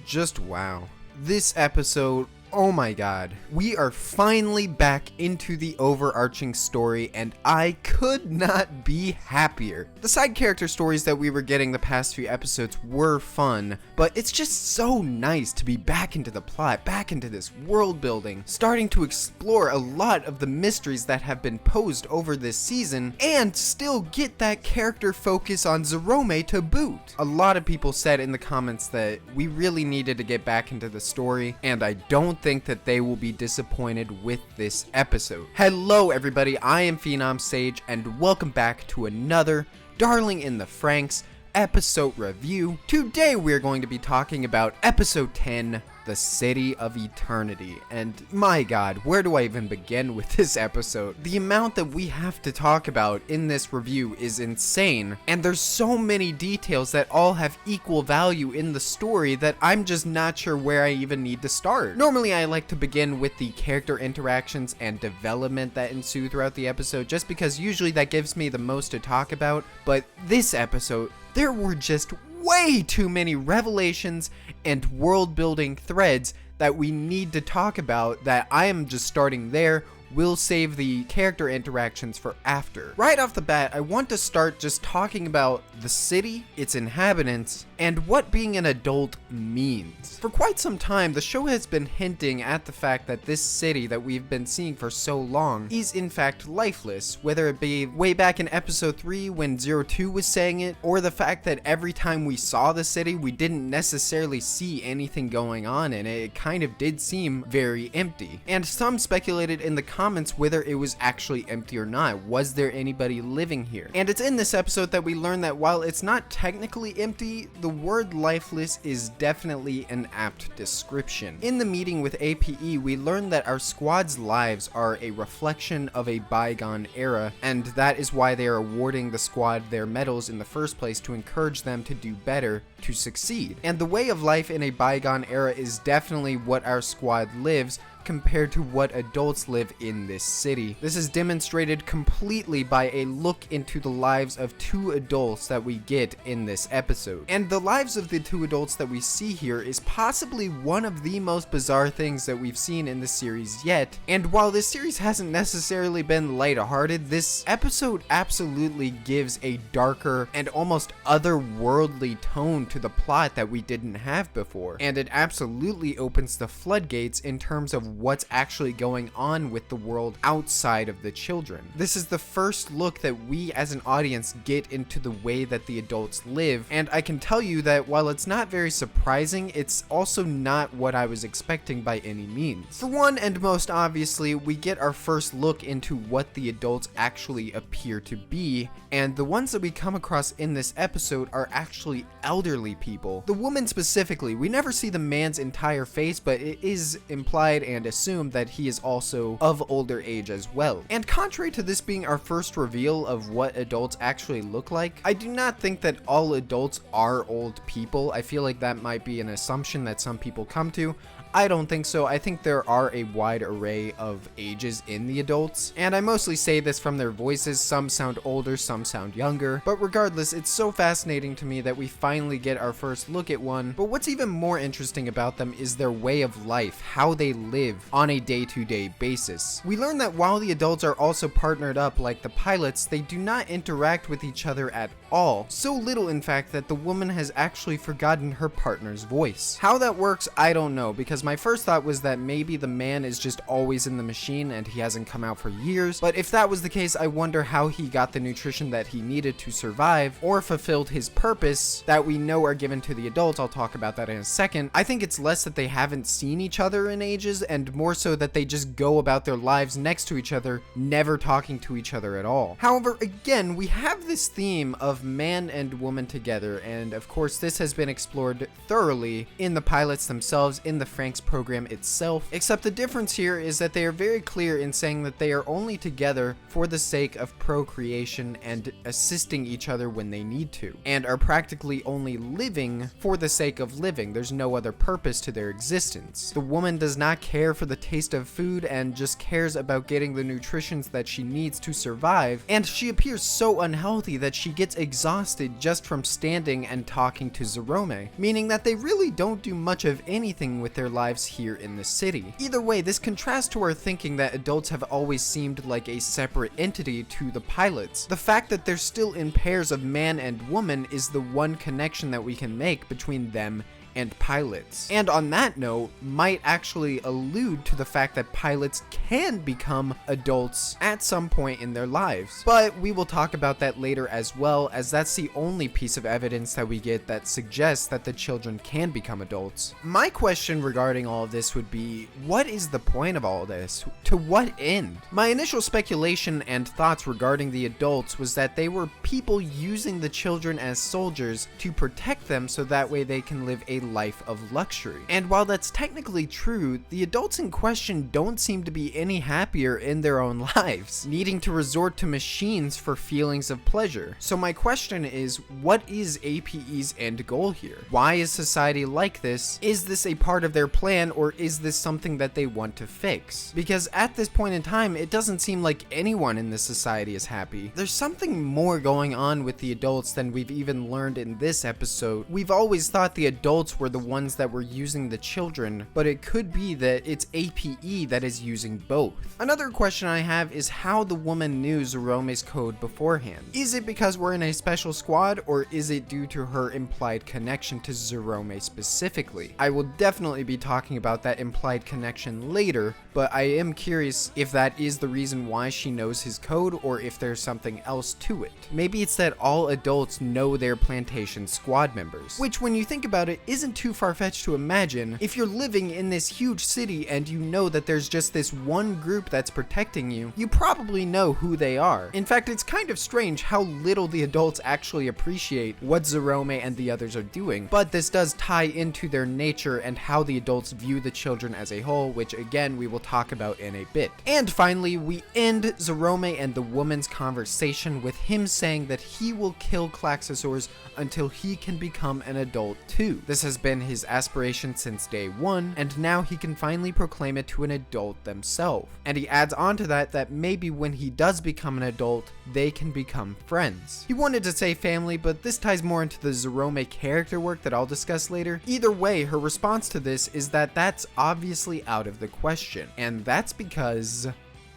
just wow. This episode, oh my god, we are finally back into the overarching story, and I could not be happier. The side character stories that we were getting the past few episodes were fun, but it's just so nice to be back into the plot, back into this world building, starting to explore a lot of the mysteries that have been posed over this season, and still get that character focus on Zerome to boot. A lot of people said in the comments that we really needed to get back into the story, and I don't think that they will be disappointed with this episode. Hello everybody, I am PhenomSage, and welcome back to another Darling in the Franks episode review. Today we're going to be talking about episode 10, The City of Eternity, and my god, where do I even begin with this episode? The amount that we have to talk about in this review is insane, and there's so many details that all have equal value in the story that I'm just not sure where I even need to start. Normally I like to begin with the character interactions and development that ensue throughout the episode, just because usually that gives me the most to talk about, but this episode, there were just way too many revelations and world building threads that we need to talk about that I am just starting there. We'll save the character interactions for after. Right off the bat, I want to start just talking about the city, its inhabitants, and what being an adult means. For quite some time, the show has been hinting at the fact that this city that we've been seeing for so long is in fact lifeless, whether it be way back in episode 3 when 02 was saying it, or the fact that every time we saw the city, we didn't necessarily see anything going on in it. It kind of did seem very empty. And some speculated in the comments whether it was actually empty or not. Was there anybody living here? And it's in this episode that we learn that while it's not technically empty, the word lifeless is definitely an apt description. In the meeting with APE, we learn that our squad's lives are a reflection of a bygone era, and that is why they are awarding the squad their medals in the first place, to encourage them to do better, to succeed. And the way of life in a bygone era is definitely what our squad lives, compared to what adults live in this city. This is demonstrated completely by a look into the lives of two adults that we get in this episode. And the lives of the two adults that we see here is possibly one of the most bizarre things that we've seen in the series yet. And while this series hasn't necessarily been lighthearted, this episode absolutely gives a darker and almost otherworldly tone to the plot that we didn't have before. And it absolutely opens the floodgates in terms of what's actually going on with the world outside of the children. This is the first look that we as an audience get into the way that the adults live, and I can tell you that while it's not very surprising, it's also not what I was expecting by any means. For one, and most obviously, we get our first look into what the adults actually appear to be, and the ones that we come across in this episode are actually elderly people. The woman specifically, we never see the man's entire face, but it is implied and assumed that he is also of older age as well. And contrary to this being our first reveal of what adults actually look like, I do not think that all adults are old people. I feel like that might be an assumption that some people come to. I don't think so. I think there are a wide array of ages in the adults, and I mostly say this from their voices. Some sound older, some sound younger, but regardless, it's so fascinating to me that we finally get our first look at one. But what's even more interesting about them is their way of life, how they live on a day-to-day basis. We learn that while the adults are also partnered up like the pilots, they do not interact with each other at all. So little, in fact, that the woman has actually forgotten her partner's voice. How that works, I don't know, because my first thought was that maybe the man is just always in the machine and he hasn't come out for years, but if that was the case, I wonder how he got the nutrition that he needed to survive or fulfilled his purpose that we know are given to the adults. I'll talk about that in a second. I think it's less that they haven't seen each other in ages and more so that they just go about their lives next to each other, never talking to each other at all. However, again, we have this theme of man and woman together, and of course this has been explored thoroughly in the pilots themselves, in the FranXX program itself, except the difference here is that they are very clear in saying that they are only together for the sake of procreation and assisting each other when they need to, and are practically only living for the sake of living. There's no other purpose to their existence. The woman does not care for the taste of food and just cares about getting the nutritions that she needs to survive, and she appears so unhealthy that she gets exhausted just from standing and talking to Zerome, meaning that they really don't do much of anything with their lives here in the city. Either way, this contrasts to our thinking that adults have always seemed like a separate entity to the pilots. The fact that they're still in pairs of man and woman is the one connection that we can make between them and pilots. And on that note, might actually allude to the fact that pilots can become adults at some point in their lives. But we will talk about that later as well, as that's the only piece of evidence that we get that suggests that the children can become adults. My question regarding all of this would be, what is the point of all this? To what end? My initial speculation and thoughts regarding the adults was that they were people using the children as soldiers to protect them so that way they can live a life of luxury. And while that's technically true, the adults in question don't seem to be any happier in their own lives, needing to resort to machines for feelings of pleasure. So my question is, what is APE's end goal here? Why is society like this? Is this a part of their plan, or is this something that they want to fix? Because at this point in time, it doesn't seem like anyone in this society is happy. There's something more going on with the adults than we've even learned in this episode. We've always thought the adults were the ones that were using the children, but it could be that it's APE that is using both. Another question I have is how the woman knew Zerome's code beforehand. Is it because we're in a special squad, or is it due to her implied connection to Zerome specifically? I will definitely be talking about that implied connection later, but I am curious if that is the reason why she knows his code, or if there's something else to it. Maybe it's that all adults know their plantation squad members, which when you think about it isn't too far-fetched to imagine. If you're living in this huge city and you know that there's just this one group that's protecting you, you probably know who they are. In fact, it's kind of strange how little the adults actually appreciate what Zerome and the others are doing, but this does tie into their nature and how the adults view the children as a whole, which again we will talk about in a bit. And finally, we end Zerome and the woman's conversation with him saying that he will kill Klaxosaurs until he can become an adult too. This has been his aspiration since day one, and now he can finally proclaim it to an adult themselves. And he adds on to that maybe when he does become an adult, they can become friends. He wanted to say family, but this ties more into the Zerome character work that I'll discuss later. Either way, her response to this is that that's obviously out of the question, and that's because...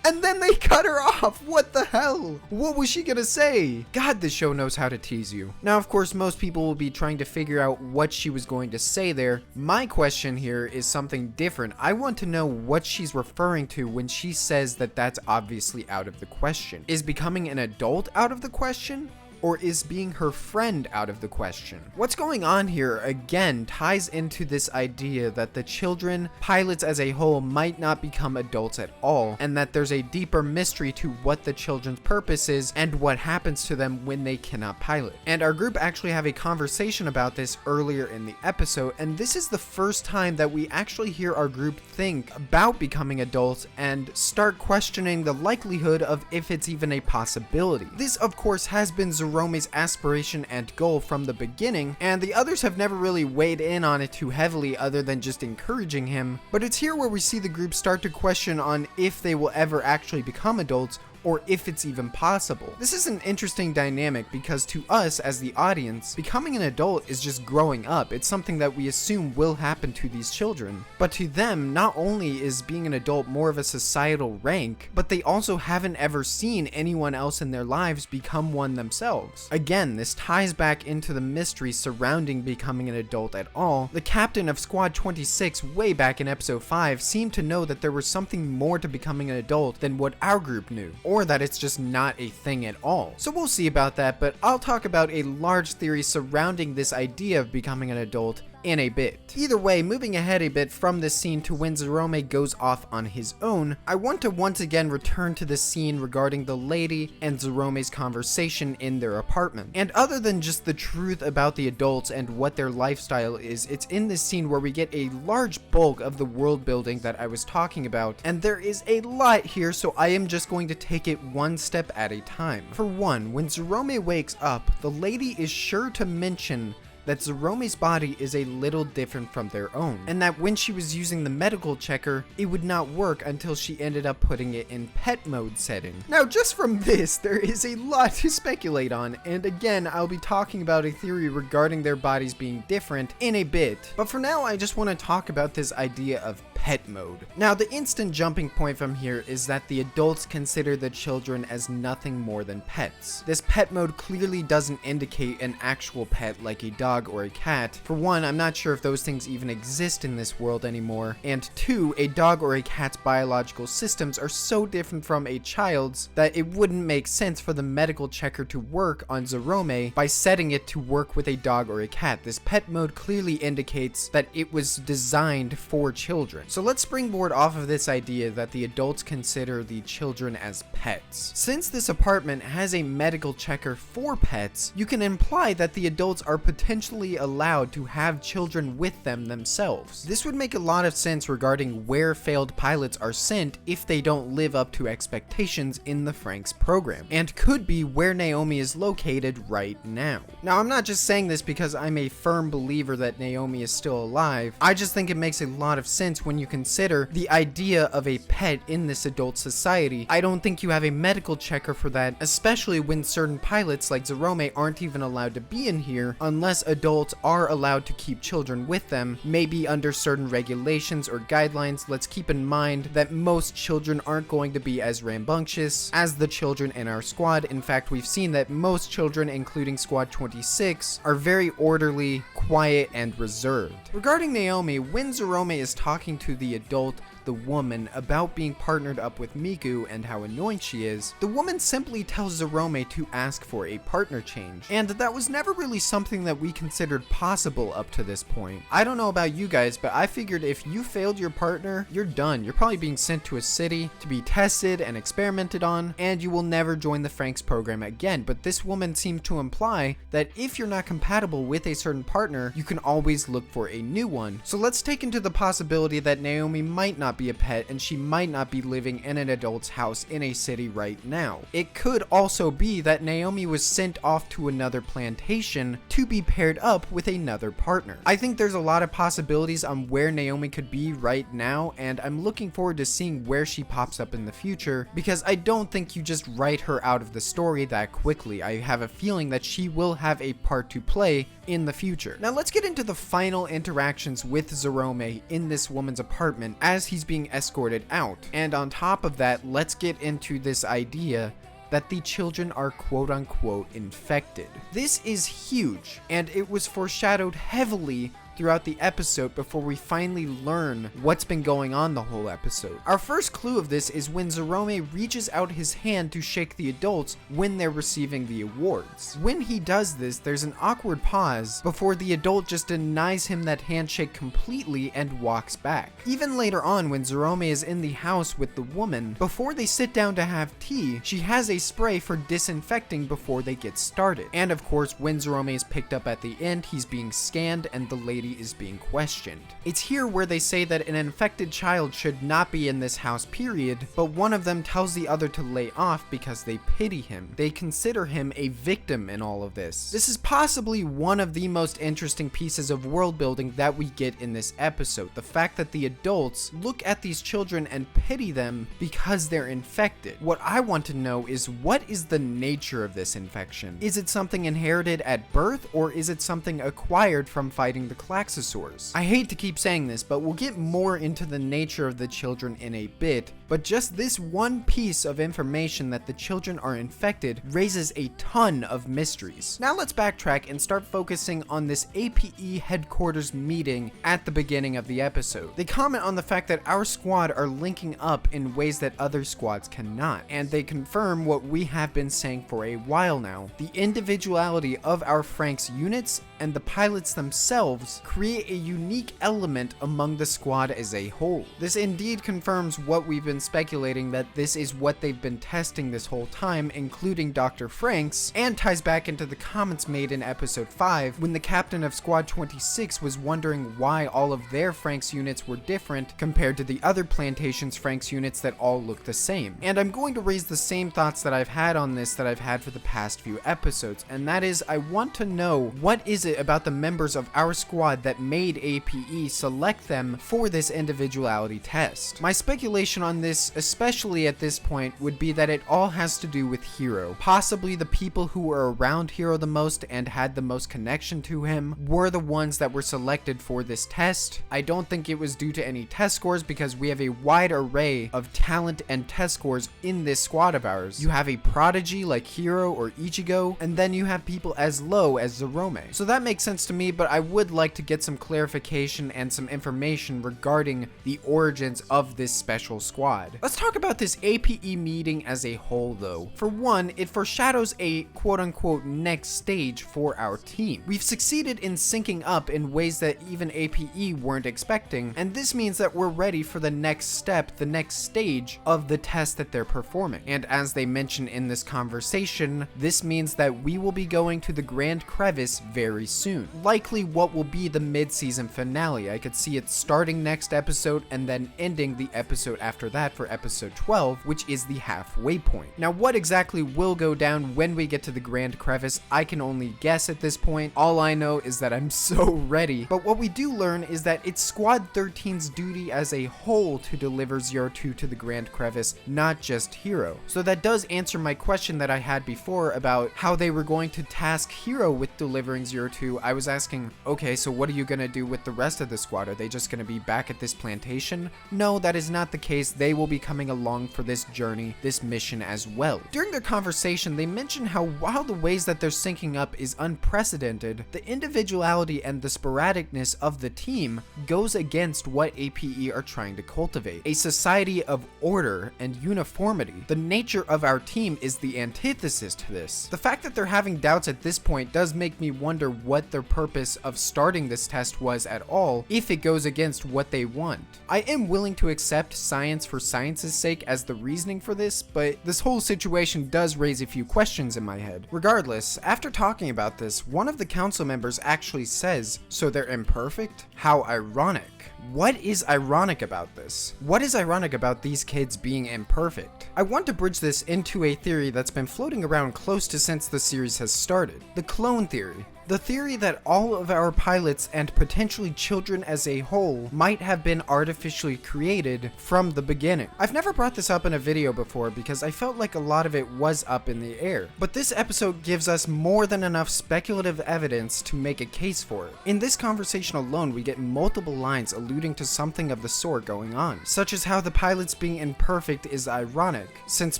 And then they cut her off! What the hell? What was she gonna say? God, this show knows how to tease you. Now, of course, most people will be trying to figure out what she was going to say there. My question here is something different. I want to know what she's referring to when she says that that's obviously out of the question. Is becoming an adult out of the question? Or is being her friend out of the question? What's going on here, again, ties into this idea that the children, pilots as a whole, might not become adults at all, and that there's a deeper mystery to what the children's purpose is and what happens to them when they cannot pilot. And our group actually have a conversation about this earlier in the episode, and this is the first time that we actually hear our group think about becoming adults and start questioning the likelihood of if it's even a possibility. This, of course, has been Zerome's aspiration and goal from the beginning, and the others have never really weighed in on it too heavily other than just encouraging him, but it's here where we see the group start to question on if they will ever actually become adults, or if it's even possible. This is an interesting dynamic because to us as the audience, becoming an adult is just growing up. It's something that we assume will happen to these children. But to them, not only is being an adult more of a societal rank, but they also haven't ever seen anyone else in their lives become one themselves. Again, this ties back into the mystery surrounding becoming an adult at all. The captain of Squad 26 way back in episode 5 seemed to know that there was something more to becoming an adult than what our group knew, or that it's just not a thing at all. So we'll see about that, but I'll talk about a large theory surrounding this idea of becoming an adult in a bit. Either way, moving ahead a bit from this scene to when Zerome goes off on his own, I want to once again return to the scene regarding the lady and Zerome's conversation in their apartment. And other than just the truth about the adults and what their lifestyle is, it's in this scene where we get a large bulk of the world building that I was talking about, and there is a lot here, so I am just going to take it one step at a time. For one, when Zerome wakes up, the lady is sure to mention that Zerome's body is a little different from their own, and that when she was using the medical checker, it would not work until she ended up putting it in pet mode setting. Now, just from this, there is a lot to speculate on, and again, I'll be talking about a theory regarding their bodies being different in a bit, but for now, I just want to talk about this idea of pet mode. Now, the instant jumping point from here is that the adults consider the children as nothing more than pets. This pet mode clearly doesn't indicate an actual pet like a dog or a cat. For one, I'm not sure if those things even exist in this world anymore, and two, a dog or a cat's biological systems are so different from a child's that it wouldn't make sense for the medical checker to work on Zerome by setting it to work with a dog or a cat. This pet mode clearly indicates that it was designed for children. So let's springboard off of this idea that the adults consider the children as pets. Since this apartment has a medical checker for pets, you can imply that the adults are potentially allowed to have children with them themselves. This would make a lot of sense regarding where failed pilots are sent if they don't live up to expectations in the FranXX program, and could be where Naomi is located right now. Now, I'm not just saying this because I'm a firm believer that Naomi is still alive. I just think it makes a lot of sense when you consider the idea of a pet in this adult society. I don't think you have a medical checker for that, especially when certain pilots like Zerome aren't even allowed to be in here unless adults are allowed to keep children with them, maybe under certain regulations or guidelines. Let's keep in mind that most children aren't going to be as rambunctious as the children in our squad. In fact, we've seen that most children, including Squad 26, are very orderly, quiet, and reserved. Regarding Naomi, when Zerome is talking to the adult, the woman, about being partnered up with Miku and how annoying she is, the woman simply tells Zerome to ask for a partner change. And that was never really something that we considered possible up to this point. I don't know about you guys, but I figured if you failed your partner, you're done. You're probably being sent to a city to be tested and experimented on, and you will never join the FranXX program again. But this woman seems to imply that if you're not compatible with a certain partner, you can always look for a new one. So let's take into the possibility that Naomi might not be a pet and she might not be living in an adult's house in a city right now. It could also be that Naomi was sent off to another plantation to be paired up with another partner. I think there's a lot of possibilities on where Naomi could be right now, and I'm looking forward to seeing where she pops up in the future, because I don't think you just write her out of the story that quickly. I have a feeling that she will have a part to play in the future. Now let's get into the final interactions with Zerome in this woman's apartment as he's being escorted out. And on top of that, let's get into this idea that the children are quote-unquote infected. This is huge, and it was foreshadowed heavily throughout the episode before we finally learn what's been going on the whole episode. Our first clue of this is when Zerome reaches out his hand to shake the adults when they're receiving the awards. When he does this, there's an awkward pause before the adult just denies him that handshake completely and walks back. Even later on, when Zerome is in the house with the woman, before they sit down to have tea, she has a spray for disinfecting before they get started. And of course, when Zerome is picked up at the end, he's being scanned and the lady is being questioned. It's here where they say that an infected child should not be in this house, period, but one of them tells the other to lay off because they pity him. They consider him a victim in all of this. This is possibly one of the most interesting pieces of world building that we get in this episode. The fact that the adults look at these children and pity them because they're infected. What I want to know is, what is the nature of this infection? Is it something inherited at birth, or is it something acquired from fighting the Klaxosaurs? I hate to keep saying this, but we'll get more into the nature of the children in a bit, but just this one piece of information that the children are infected raises a ton of mysteries. Now let's backtrack and start focusing on this APE headquarters meeting at the beginning of the episode. They comment on the fact that our squad are linking up in ways that other squads cannot, and they confirm what we have been saying for a while now. The individuality of our FranXX units and the pilots themselves create a unique element among the squad as a whole. This indeed confirms what we've been speculating, that this is what they've been testing this whole time, including Dr. FranXX, and ties back into the comments made in episode 5 when the captain of Squad 26 was wondering why all of their FranXX units were different compared to the other plantation's FranXX units that all look the same. And I'm going to raise the same thoughts that I've had on this that I've had for the past few episodes, and that is, I want to know, what is it it about the members of our squad that made APE select them for this individuality test? My speculation on this, especially at this point, would be that it all has to do with Hiro. Possibly the people who were around Hiro the most and had the most connection to him were the ones that were selected for this test. I don't think it was due to any test scores because we have a wide array of talent and test scores in this squad of ours. You have a prodigy like Hiro or Ichigo, and then you have people as low as Zerome. So that makes sense to me, but I would like to get some clarification and some information regarding the origins of this special squad. Let's talk about this APE meeting as a whole though. For one, it foreshadows a quote-unquote next stage for our team. We've succeeded in syncing up in ways that even APE weren't expecting, and this means that we're ready for the next step, the next stage of the test that they're performing. And as they mention in this conversation, this means that we will be going to the Grand Crevice very soon. Likely what will be the mid-season finale. I could see it starting next episode and then ending the episode after that for episode 12, which is the halfway point. Now, what exactly will go down when we get to the Grand Crevice, I can only guess at this point. All I know is that I'm so ready. But what we do learn is that it's Squad 13's duty as a whole to deliver 02 to the Grand Crevice, not just Hiro. So that does answer my question that I had before about how they were going to task Hiro with delivering 02. I was asking, okay, so what are you gonna do with the rest of the squad? Are they just gonna be back at this plantation? No, that is not the case. They will be coming along for this journey, this mission as well. During their conversation, they mention how while the ways that they're syncing up is unprecedented, the individuality and the sporadicness of the team goes against what APE are trying to cultivate. A society of order and uniformity. The nature of our team is the antithesis to this. The fact that they're having doubts at this point does make me wonder what their purpose of starting this test was at all, if it goes against what they want. I am willing to accept science for science's sake as the reasoning for this, but this whole situation does raise a few questions in my head. Regardless, after talking about this, one of the council members actually says, "So they're imperfect? How ironic." What is ironic about this? What is ironic about these kids being imperfect? I want to bridge this into a theory that's been floating around close to since the series has started. The clone theory. The theory that all of our pilots and potentially children as a whole might have been artificially created from the beginning. I've never brought this up in a video before because I felt like a lot of it was up in the air, but this episode gives us more than enough speculative evidence to make a case for it. In this conversation alone, we get multiple lines alluding to something of the sort going on, such as how the pilots being imperfect is ironic, since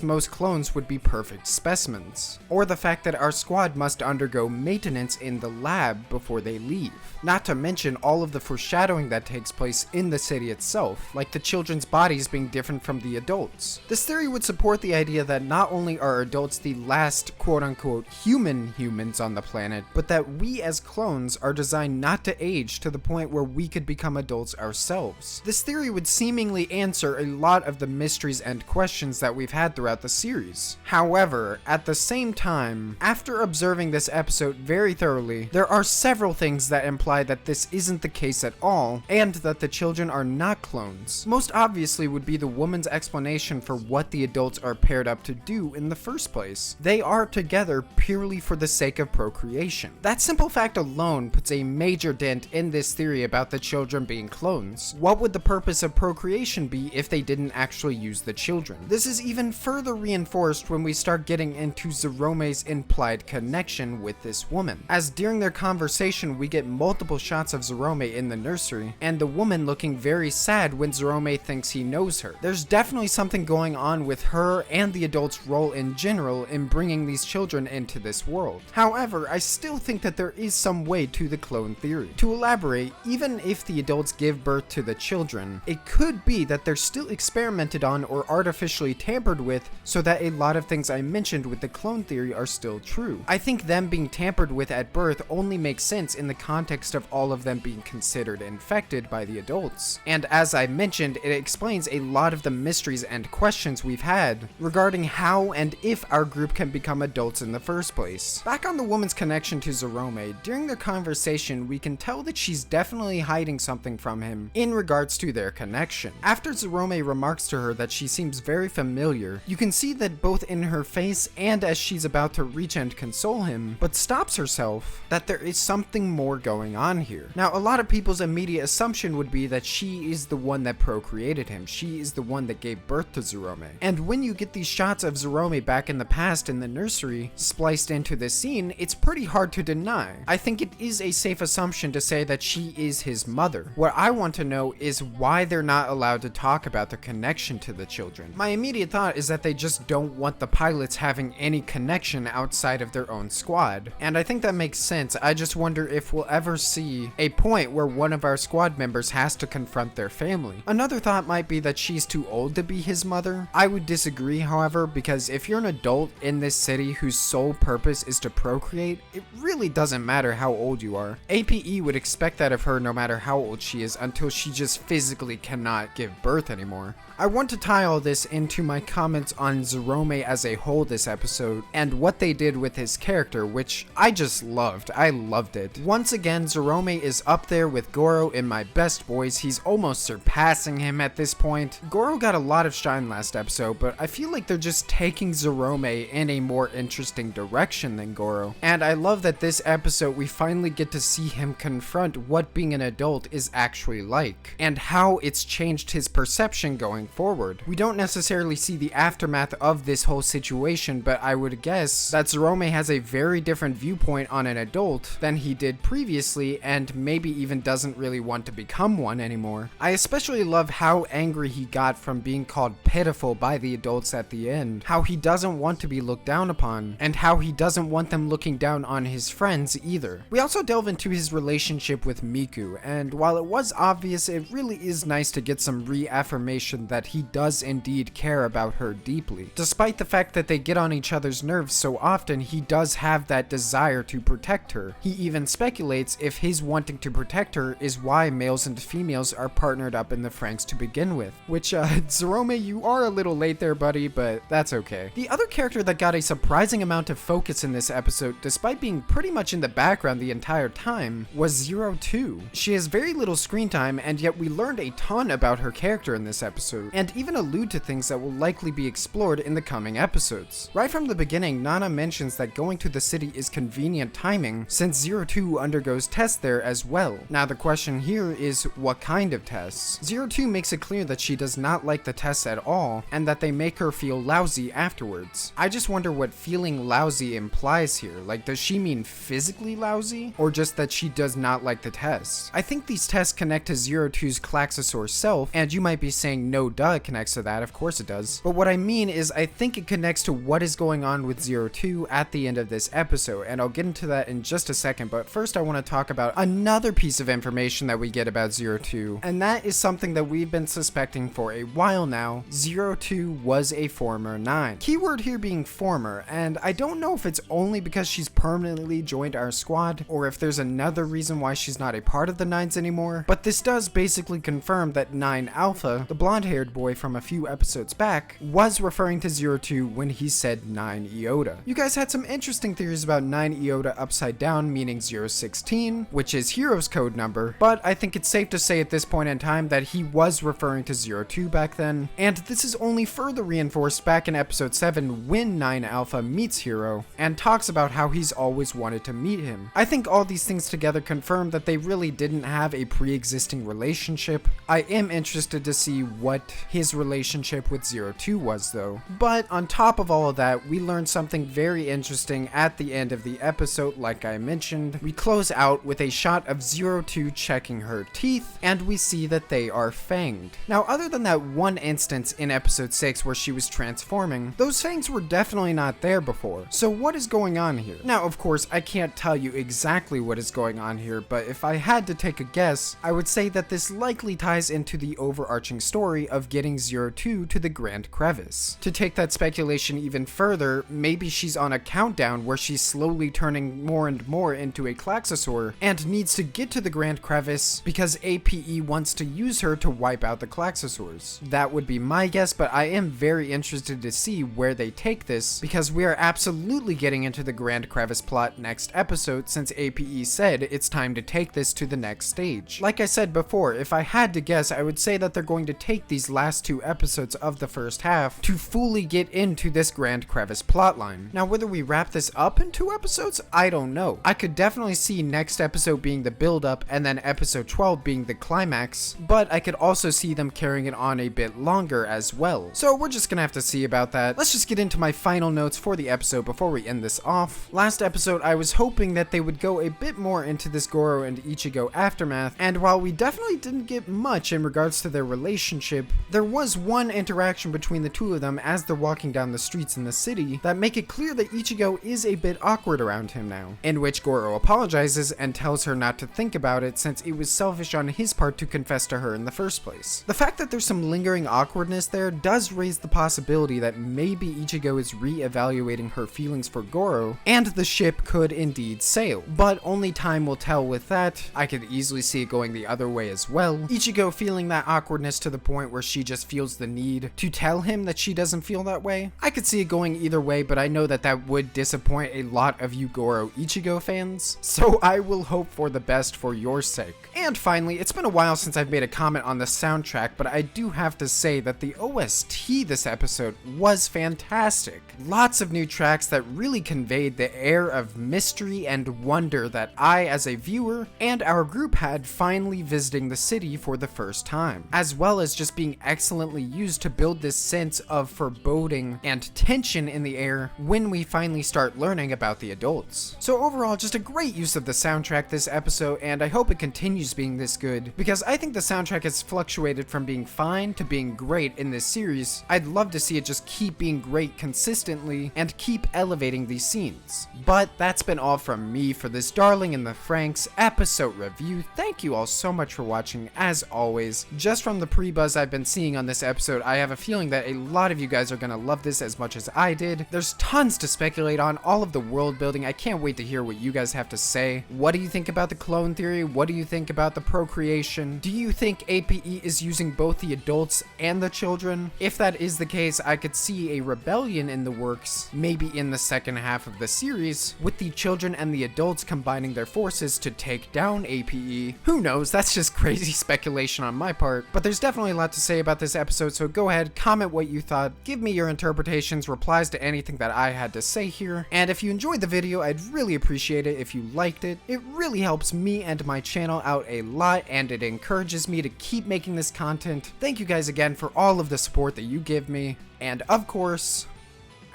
most clones would be perfect specimens, or the fact that our squad must undergo maintenance in the lab before they leave. Not to mention all of the foreshadowing that takes place in the city itself, like the children's bodies being different from the adults. This theory would support the idea that not only are adults the last quote-unquote humans on the planet, but that we as clones are designed not to age to the point where we could become adults ourselves. This theory would seemingly answer a lot of the mysteries and questions that we've had throughout the series. However, at the same time, after observing this episode very thoroughly, there are several things that imply that this isn't the case at all, and that the children are not clones. Most obviously would be the woman's explanation for what the adults are paired up to do in the first place. They are together purely for the sake of procreation. That simple fact alone puts a major dent in this theory about the children being clones. What would the purpose of procreation be if they didn't actually use the children? This is even further reinforced when we start getting into Zerome's implied connection with this woman, as during their conversation we get multiple shots of Zerome in the nursery, and the woman looking very sad when Zerome thinks he knows her. There's definitely something going on with her and the adults' role in general in bringing these children into this world. However, I still think that there is some way to the clone theory. To elaborate, even if the adults give birth to the children, it could be that they're still experimented on or artificially tampered with so that a lot of things I mentioned with the clone theory are still true. I think them being tampered with at birth only makes sense in the context of all of them being considered infected by the adults. And as I mentioned, it explains a lot of the mysteries and questions we've had regarding how and if our group can become adults in the first place. Back on the woman's connection to Zerome, during their conversation we can tell that she's definitely hiding something from from him in regards to their connection. After Zorome remarks to her that she seems very familiar, you can see that both in her face and as she's about to reach and console him, but stops herself, that there is something more going on here. Now, a lot of people's immediate assumption would be that she is the one that procreated him. She is the one that gave birth to Zorome. And when you get these shots of Zorome back in the past in the nursery spliced into this scene, it's pretty hard to deny. I think it is a safe assumption to say that she is his mother. What I want to know is why they're not allowed to talk about their connection to the children. My immediate thought is that they just don't want the pilots having any connection outside of their own squad. And I think that makes sense. I just wonder if we'll ever see a point where one of our squad members has to confront their family. Another thought might be that she's too old to be his mother. I would disagree, however, because if you're an adult in this city whose sole purpose is to procreate, it really doesn't matter how old you are. APE would expect that of her no matter how old she is until she just physically cannot give birth anymore. I want to tie all this into my comments on Zorome as a whole this episode and what they did with his character, which I just loved. I loved it. Once again, Zorome is up there with Goro in my best boys. He's almost surpassing him at this point. Goro got a lot of shine last episode, but I feel like they're just taking Zorome in a more interesting direction than Goro. And I love that this episode we finally get to see him confront what being an adult is actually like and how it's changed his perception going forward. We don't necessarily see the aftermath of this whole situation, but I would guess that Zorome has a very different viewpoint on an adult than he did previously, and maybe even doesn't really want to become one anymore. I especially love how angry he got from being called pitiful by the adults at the end, how he doesn't want to be looked down upon, and how he doesn't want them looking down on his friends either. We also delve into his relationship with Miku, and while it was obvious, it really is nice to get some reaffirmation that he does indeed care about her deeply. Despite the fact that they get on each other's nerves so often, he does have that desire to protect her. He even speculates if his wanting to protect her is why males and females are partnered up in the FranXX to begin with. Which, Zorome, you are a little late there, buddy, but that's okay. The other character that got a surprising amount of focus in this episode, despite being pretty much in the background the entire time, was 02. She has very little screen time, and yet we learned a ton about her character in this episode, and even allude to things that will likely be explored in the coming episodes. Right from the beginning, Nana mentions that going to the city is convenient timing since 02 undergoes tests there as well. Now the question here is, what kind of tests? 02 makes it clear that she does not like the tests at all, and that they make her feel lousy afterwards. I just wonder what feeling lousy implies here. Like, does she mean physically lousy, or just that she does not like the tests? I think these tests connect to 02's Klaxosaur self, and you might be saying no duh, it connects to that, of course it does. But what I mean is I think it connects to what is going on with 02 at the end of this episode, and I'll get into that in just a second, but first I want to talk about another piece of information that we get about 02, and that is something that we've been suspecting for a while now. 02 was a former 9. Keyword here being former, and I don't know if it's only because she's permanently joined our squad, or if there's another reason why she's not a part of the 9s anymore, but this does basically confirm that 9 Alpha, the blonde-haired boy from a few episodes back, was referring to 02 when he said 9 Iota. You guys had some interesting theories about 9 Iota upside down meaning 016, which is Hero's code number, but I think it's safe to say at this point in time that he was referring to 02 back then, and this is only further reinforced back in episode 7 when 9 Alpha meets Hero and talks about how he's always wanted to meet him. I think all these things together confirm that they really didn't have a pre-existing relationship. I am interested to see what his relationship with 02 was though. But on top of all of that, we learned something very interesting at the end of the episode. Like I mentioned, we close out with a shot of 02 checking her teeth, and we see that they are fanged. Now, other than that one instance in episode 6 where she was transforming, those fangs were definitely not there before. So what is going on here? Now, of course, I can't tell you exactly what is going on here, but if I had to take a guess, I would say that this likely ties into the overarching story of getting 02 to the Grand Crevice. To take that speculation even further, maybe she's on a countdown where she's slowly turning more and more into a Klaxosaur and needs to get to the Grand Crevice because APE wants to use her to wipe out the Klaxosaurs. That would be my guess, but I am very interested to see where they take this because we are absolutely getting into the Grand Crevice plot next episode since APE said it's time to take this to the next stage. Like like I said before, if I had to guess, I would say that they're going to take these last 2 episodes of the first half to fully get into this Grand Crevice plotline. Now, whether we wrap this up in 2 episodes, I don't know. I could definitely see next episode being the build-up and then episode 12 being the climax, but I could also see them carrying it on a bit longer as well. So we're just gonna have to see about that. Let's just get into my final notes for the episode before we end this off. Last episode, I was hoping that they would go a bit more into this Goro and Ichigo aftermath, and while we definitely didn't get much in regards to their relationship, there was one interaction between the two of them as they're walking down the streets in the city that make it clear that Ichigo is a bit awkward around him now, in which Goro apologizes and tells her not to think about it since it was selfish on his part to confess to her in the first place. The fact that there's some lingering awkwardness there does raise the possibility that maybe Ichigo is re-evaluating her feelings for Goro, and the ship could indeed sail. But only time will tell with that. I could easily see it going the other way as well. Ichigo feeling that awkwardness to the point where she just feels the need to tell him that she doesn't feel that way. I could see it going either way, but I know that that would disappoint a lot of you Goro Ichigo fans, so I will hope for the best for your sake. And finally, it's been a while since I've made a comment on the soundtrack, but I do have to say that the OST this episode was fantastic. Lots of new tracks that really conveyed the air of mystery and wonder that I, as a viewer, and our group had finally visiting the city for the first time, as well as just being excellently used to build this sense of foreboding and tension in the air when we finally start learning about the adults. So overall, just a great use of the soundtrack this episode, and I hope it continues being this good, because I think the soundtrack has fluctuated from being fine to being great in this series. I'd love to see it just keep being great consistently and keep elevating these scenes. But that's been all from me for this Darling in the Franxx episode review. Thank you all so much for watching. As always, just from the pre-buzz I've been seeing on this episode, I have a feeling that a lot of you guys are gonna love this as much as I did. There's tons to speculate on, all of the world building. I can't wait to hear what you guys have to say. What do you think about the clone theory? What do you think about the procreation? Do you think APE is using both the adults and the children? If that is the case, I could see a rebellion in the works, maybe in the second half of the series, with the children and the adults combining their forces to take down APE. Who knows? That's just crazy speculation on my part, but there's definitely a lot to say about this episode, so go ahead, comment what you thought, give me your interpretations, replies to anything that I had to say here, and if you enjoyed the video, I'd really appreciate it if you liked it. It really helps me and my channel out a lot, and it encourages me to keep making this content. Thank you guys again for all of the support that you give me, and of course,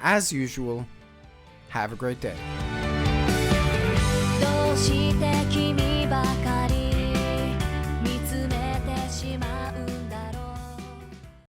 as usual, have a great day. どうして君ばかり